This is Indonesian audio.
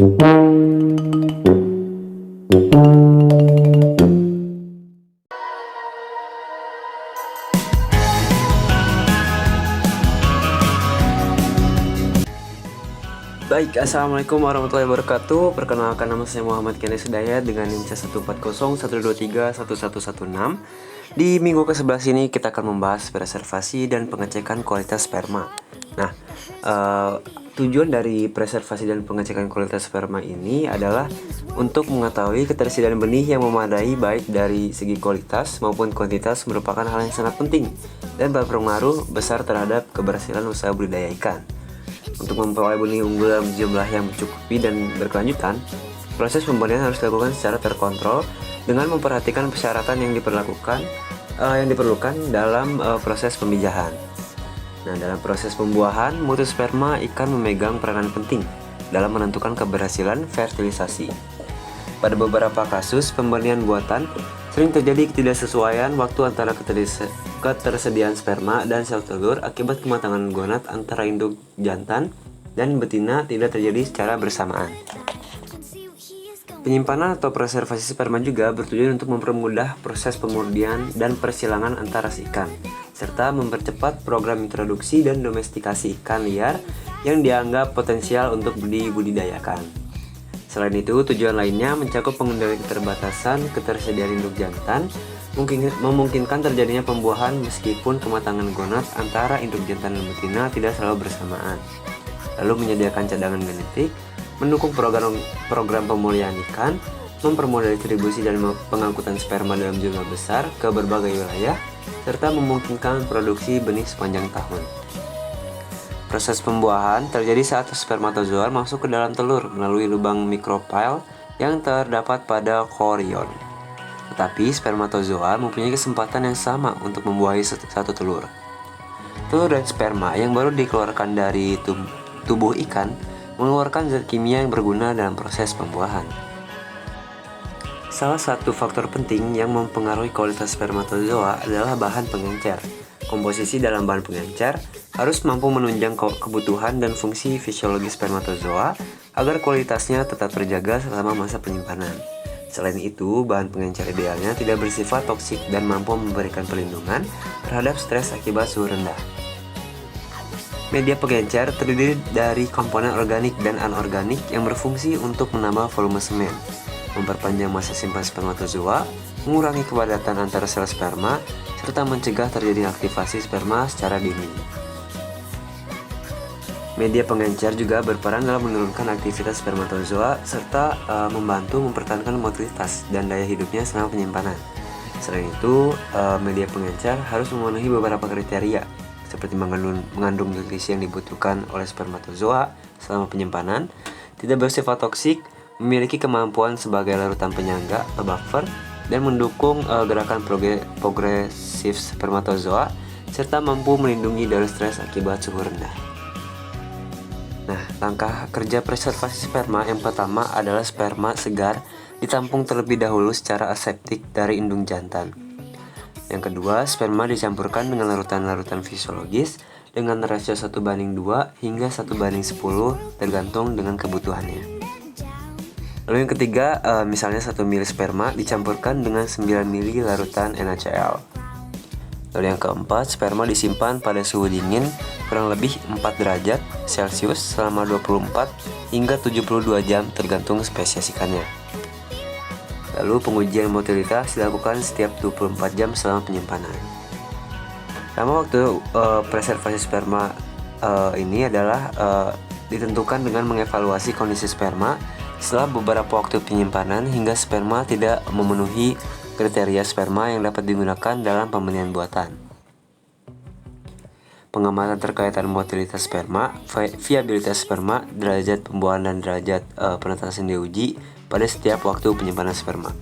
Baik, assalamualaikum warahmatullahi wabarakatuh. Perkenalkan, nama saya Muhammad Kenneth Hidayat dengan NIM 14012311116. Di minggu ke-11 ini kita akan membahas preservasi dan pengecekan kualitas sperma. Nah, tujuan dari preservasi dan pengecekan kualitas sperma ini adalah untuk mengetahui ketersediaan benih yang memadai baik dari segi kualitas maupun kuantitas, merupakan hal yang sangat penting dan berpengaruh besar terhadap keberhasilan usaha budidaya ikan. Untuk memperoleh benih unggul dalam jumlah yang mencukupi dan berkelanjutan, proses pembenihan harus dilakukan secara terkontrol dengan memperhatikan persyaratan yang diperlukan dalam proses pemijahan. Nah, dalam proses pembuahan, mutu sperma ikan memegang peranan penting dalam menentukan keberhasilan fertilisasi. Pada beberapa kasus pembenihan buatan, sering terjadi ketidaksesuaian waktu antara ketersediaan sperma dan sel telur akibat kematangan gonad antara induk jantan dan betina tidak terjadi secara bersamaan. Penyimpanan atau preservasi sperma juga bertujuan untuk mempermudah proses pemurnian dan persilangan antara ikan, serta mempercepat program introduksi dan domestikasi ikan liar yang dianggap potensial untuk dibudidayakan. Selain itu, tujuan lainnya mencakup pengendalian keterbatasan ketersediaan induk jantan, memungkinkan terjadinya pembuahan meskipun kematangan gonad antara induk jantan dan betina tidak selalu bersamaan. Lalu menyediakan cadangan genetik, mendukung program pemulihan ikan, mempermudah distribusi dan pengangkutan sperma dalam jumlah besar ke berbagai wilayah, serta memungkinkan produksi benih sepanjang tahun. Proses pembuahan terjadi saat spermatozoa masuk ke dalam telur melalui lubang mikropyle yang terdapat pada chorion. Tetapi spermatozoa mempunyai kesempatan yang sama untuk membuahi satu telur. Telur dan sperma yang baru dikeluarkan dari tubuh ikan mengeluarkan zat kimia yang berguna dalam proses pembuahan. Salah satu faktor penting yang mempengaruhi kualitas spermatozoa adalah bahan pengencer. Komposisi dalam bahan pengencer harus mampu menunjang kebutuhan dan fungsi fisiologi spermatozoa agar kualitasnya tetap terjaga selama masa penyimpanan. Selain itu, bahan pengencer idealnya tidak bersifat toksik dan mampu memberikan perlindungan terhadap stres akibat suhu rendah. Media pengencer terdiri dari komponen organik dan anorganik yang berfungsi untuk menambah volume semen, memperpanjang masa simpan spermatozoa, mengurangi kepadatan antara sel sperma, serta mencegah terjadi aktivasi sperma secara dini. Media pengencer juga berperan dalam menurunkan aktivitas spermatozoa serta membantu mempertahankan motilitas dan daya hidupnya selama penyimpanan. Selain itu, media pengencer harus memenuhi beberapa kriteria seperti mengandung nutrisi yang dibutuhkan oleh spermatozoa selama penyimpanan, tidak bersifat toksik, memiliki kemampuan sebagai larutan penyangga atau buffer, dan mendukung gerakan progresif spermatozoa, serta mampu melindungi dari stres akibat suhu rendah. Nah, langkah kerja preservasi sperma yang pertama adalah sperma segar ditampung terlebih dahulu secara aseptik dari indung jantan. Yang kedua, sperma dicampurkan dengan larutan-larutan fisiologis dengan rasio 1:2 hingga 1:10 tergantung dengan kebutuhannya. Lalu yang ketiga, misalnya 1 ml sperma dicampurkan dengan 9 ml larutan NaCl. Lalu yang keempat, sperma disimpan pada suhu dingin kurang lebih 4 derajat Celcius selama 24 hingga 72 jam tergantung spesies ikannya. Lalu pengujian motilitas dilakukan setiap 24 jam selama penyimpanan. Lama waktu preservasi sperma ini adalah ditentukan dengan mengevaluasi kondisi sperma setelah beberapa waktu penyimpanan hingga sperma tidak memenuhi kriteria sperma yang dapat digunakan dalam pembenihan buatan. Pengamatan terkait motilitas sperma, viabilitas sperma, derajat pembuahan dan derajat penetasan diuji pada setiap waktu penyimpanan sperma.